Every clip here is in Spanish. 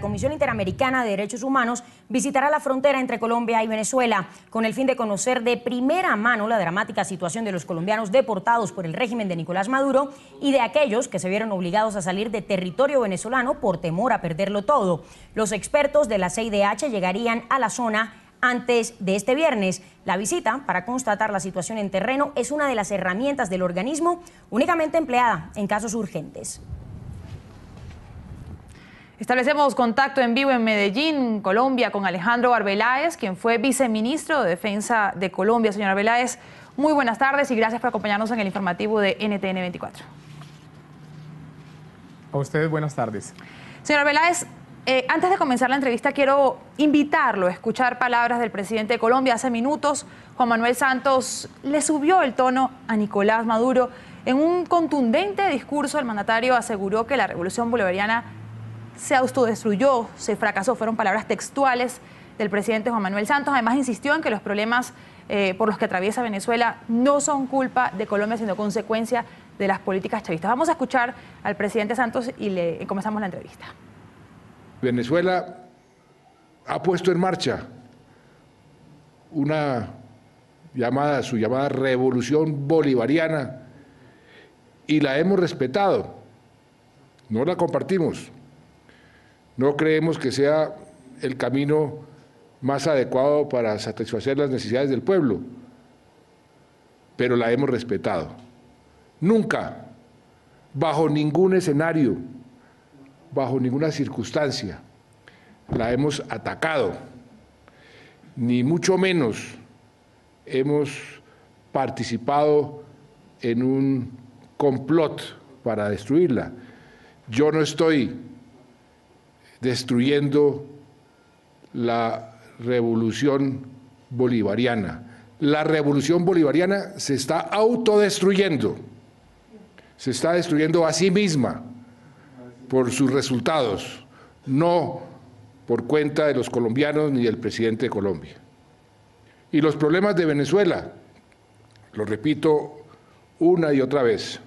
la Comisión Interamericana de Derechos Humanos visitará la frontera entre Colombia y Venezuela con el fin de conocer de primera mano la dramática situación de los colombianos deportados por el régimen de Nicolás Maduro y de aquellos que se vieron obligados a salir de territorio venezolano por temor a perderlo todo. Los expertos de la CIDH llegarían a la zona antes de este viernes. La visita para constatar la situación en terreno es una de las herramientas del organismo únicamente empleada en casos urgentes. Establecemos contacto en vivo en Medellín, Colombia, con Alejandro Arbeláez, quien fue viceministro de Defensa de Colombia. Señor Arbeláez, muy buenas tardes y gracias por acompañarnos en el informativo de NTN 24. A ustedes buenas tardes. Señor Arbeláez, antes de comenzar la entrevista quiero invitarlo a escuchar palabras del presidente de Colombia. Hace minutos Juan Manuel Santos le subió el tono a Nicolás Maduro. En un contundente discurso el mandatario aseguró que la revolución bolivariana se autodestruyó, se fracasó. Fueron palabras textuales del presidente Juan Manuel Santos. Además insistió en que los problemas por los que atraviesa Venezuela no son culpa de Colombia, sino consecuencia de las políticas chavistas. Vamos a escuchar al presidente Santos y comenzamos la entrevista. Venezuela ha puesto en marcha su llamada revolución bolivariana y la hemos respetado, no la compartimos, no creemos que sea el camino más adecuado para satisfacer las necesidades del pueblo, pero la hemos respetado. Nunca, bajo ningún escenario, bajo ninguna circunstancia, la hemos atacado, ni mucho menos hemos participado en un complot para destruirla. Yo no estoy destruyendo la revolución bolivariana. La revolución bolivariana se está autodestruyendo, se está destruyendo a sí misma por sus resultados, no por cuenta de los colombianos ni del presidente de Colombia. Y los problemas de Venezuela, lo repito una y otra vez,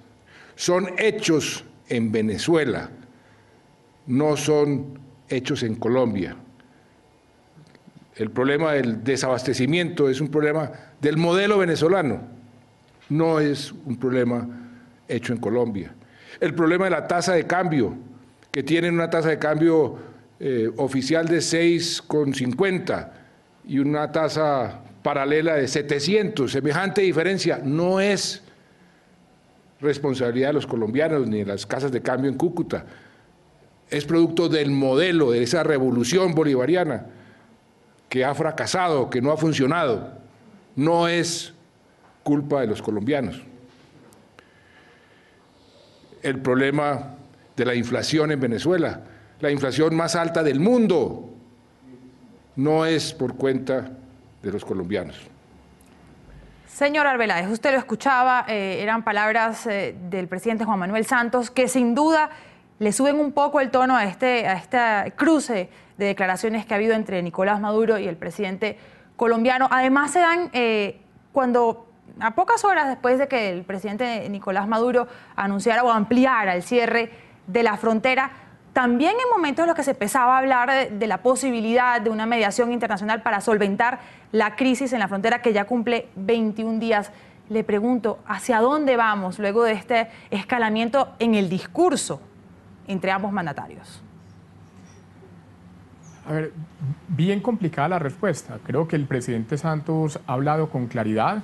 son hechos en Venezuela, no son hechos en Colombia. El problema del desabastecimiento es un problema del modelo venezolano, no es un problema hecho en Colombia. El problema de la tasa de cambio, que tienen una tasa de cambio oficial de 6,50 y una tasa paralela de 700, semejante diferencia no es responsabilidad de los colombianos ni de las casas de cambio en Cúcuta, es producto del modelo, de esa revolución bolivariana que ha fracasado, que no ha funcionado, no es culpa de los colombianos. El problema de la inflación en Venezuela, la inflación más alta del mundo, no es por cuenta de los colombianos. Señor Arbeláez, usted lo escuchaba, eran palabras del presidente Juan Manuel Santos que sin duda le suben un poco el tono a este cruce de declaraciones que ha habido entre Nicolás Maduro y el presidente colombiano. Además se dan cuando a pocas horas después de que el presidente Nicolás Maduro anunciara o ampliara el cierre de la frontera, también en momentos en los que se empezaba a hablar de la posibilidad de una mediación internacional para solventar la crisis en la frontera que ya cumple 21 días. Le pregunto, ¿hacia dónde vamos luego de este escalamiento en el discurso entre ambos mandatarios? A ver, bien complicada la respuesta. Creo que el presidente Santos ha hablado con claridad,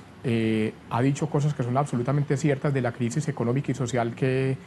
ha dicho cosas que son absolutamente ciertas de la crisis económica y social que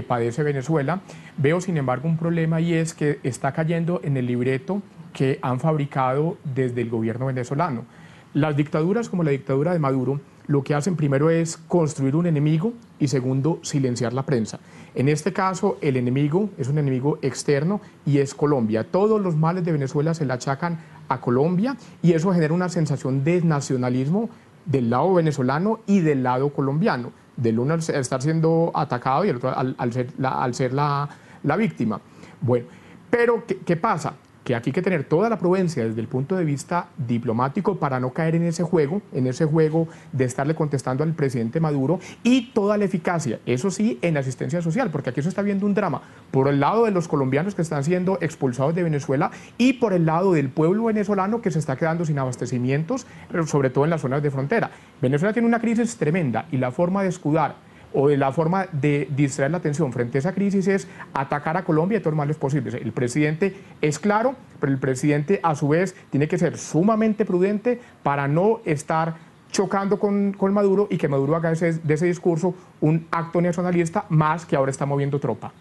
padece Venezuela. Veo, sin embargo, un problema y es que está cayendo en el libreto que han fabricado desde el gobierno venezolano. Las dictaduras, como la dictadura de Maduro, lo que hacen primero es construir un enemigo y segundo, silenciar la prensa. En este caso, el enemigo es un enemigo externo y es Colombia. Todos los males de Venezuela se le achacan a Colombia y eso genera una sensación de nacionalismo del lado venezolano y del lado colombiano. Del uno al estar siendo atacado y el otro al ser la víctima. Bueno, pero ¿qué pasa? que aquí hay que tener toda la prudencia desde el punto de vista diplomático para no caer en ese juego de estarle contestando al presidente Maduro, y toda la eficacia, eso sí, en asistencia social, porque aquí se está viendo un drama por el lado de los colombianos que están siendo expulsados de Venezuela y por el lado del pueblo venezolano que se está quedando sin abastecimientos, sobre todo en las zonas de frontera. Venezuela tiene una crisis tremenda y la forma de escudar o de la forma de distraer la atención frente a esa crisis es atacar a Colombia de todos los males posibles. El presidente es claro, pero el presidente a su vez tiene que ser sumamente prudente para no estar chocando con Maduro y que Maduro haga de ese discurso un acto nacionalista más que ahora está moviendo tropa.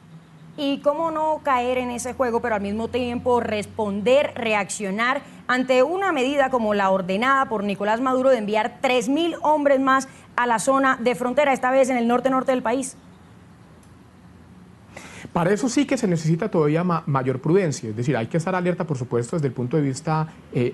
Y cómo no caer en ese juego, pero al mismo tiempo responder, reaccionar ante una medida como la ordenada por Nicolás Maduro de enviar 3.000 hombres más a la zona de frontera, esta vez en el norte-norte del país. Para eso sí que se necesita todavía mayor prudencia, es decir, hay que estar alerta, por supuesto, desde el punto de vista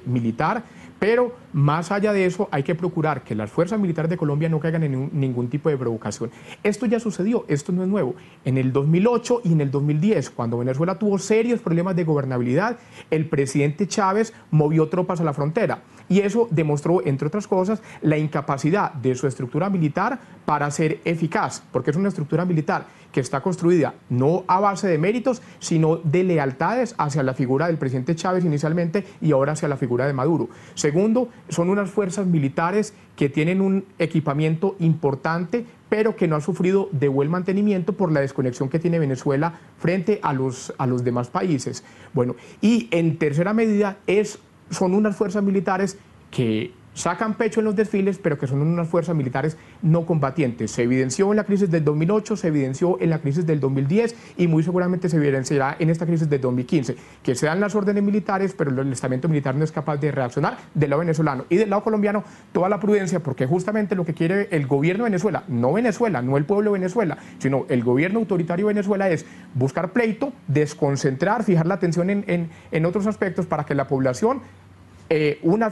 militar, pero más allá de eso hay que procurar que las fuerzas militares de Colombia no caigan en ningún tipo de provocación. Esto ya sucedió, esto no es nuevo. En el 2008 y en el 2010, cuando Venezuela tuvo serios problemas de gobernabilidad, el presidente Chávez movió tropas a la frontera. Y eso demostró, entre otras cosas, la incapacidad de su estructura militar para ser eficaz, porque es una estructura militar que está construida no a base de méritos, sino de lealtades hacia la figura del presidente Chávez inicialmente y ahora hacia la figura de Maduro. Segundo, son unas fuerzas militares que tienen un equipamiento importante, pero que no ha sufrido de buen mantenimiento por la desconexión que tiene Venezuela frente a los demás países. Bueno, y en tercera medida son unas fuerzas militares que sacan pecho en los desfiles, pero que son unas fuerzas militares no combatientes. Se evidenció en la crisis del 2008, se evidenció en la crisis del 2010 y muy seguramente se evidenciará en esta crisis del 2015, que se dan las órdenes militares, pero el estamento militar no es capaz de reaccionar del lado venezolano. Y del lado colombiano, toda la prudencia, porque justamente lo que quiere el gobierno de Venezuela, no el pueblo de Venezuela, sino el gobierno autoritario de Venezuela, es buscar pleito, desconcentrar, fijar la atención en otros aspectos para que la población una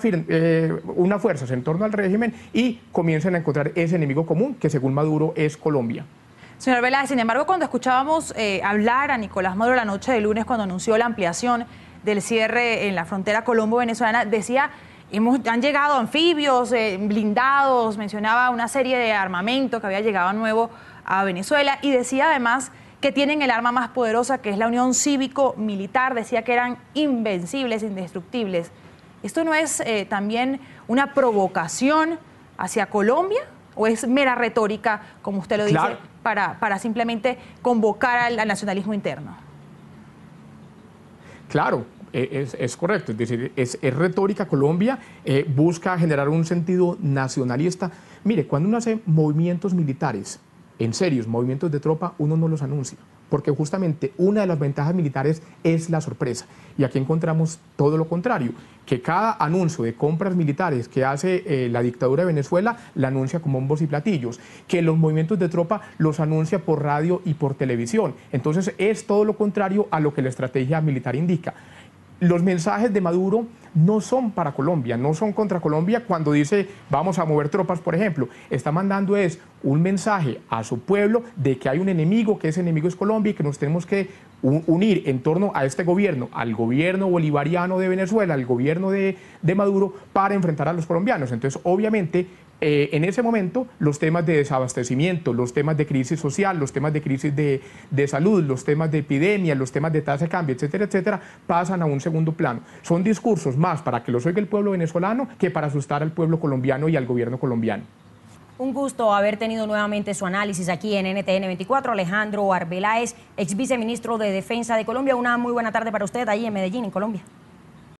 fuerza en torno al régimen y comiencen a encontrar ese enemigo común que según Maduro es Colombia. Señor Arbeláez, sin embargo, cuando escuchábamos hablar a Nicolás Maduro la noche de lunes cuando anunció la ampliación del cierre en la frontera colombo-venezolana, decía, han llegado anfibios, blindados, mencionaba una serie de armamento que había llegado nuevo a Venezuela y decía además que tienen el arma más poderosa, que es la unión cívico-militar, decía que eran invencibles, indestructibles. ¿Esto no es también una provocación hacia Colombia o es mera retórica, como usted lo dice, claro, para simplemente convocar al nacionalismo interno? Claro, es correcto, es decir, es retórica. Colombia busca generar un sentido nacionalista. Mire, cuando uno hace movimientos militares, en serios, movimientos de tropa, uno no los anuncia, porque justamente una de las ventajas militares es la sorpresa. Y aquí encontramos todo lo contrario, que cada anuncio de compras militares que hace la dictadura de Venezuela la anuncia con bombos y platillos, que los movimientos de tropa los anuncia por radio y por televisión. Entonces es todo lo contrario a lo que la estrategia militar indica. Los mensajes de Maduro no son para Colombia, no son contra Colombia cuando dice vamos a mover tropas, por ejemplo. Está mandando un mensaje a su pueblo de que hay un enemigo, que ese enemigo es Colombia y que nos tenemos que unir en torno a este gobierno, al gobierno bolivariano de Venezuela, al gobierno de Maduro, para enfrentar a los colombianos. Entonces, obviamente, en ese momento, los temas de desabastecimiento, los temas de crisis social, los temas de crisis de salud, los temas de epidemia, los temas de tasa de cambio, etcétera, etcétera, pasan a un segundo plano. Son discursos más para que los oiga el pueblo venezolano que para asustar al pueblo colombiano y al gobierno colombiano. Un gusto haber tenido nuevamente su análisis aquí en NTN 24. Alejandro Arbeláez, ex viceministro de Defensa de Colombia. Una muy buena tarde para usted allí en Medellín, en Colombia.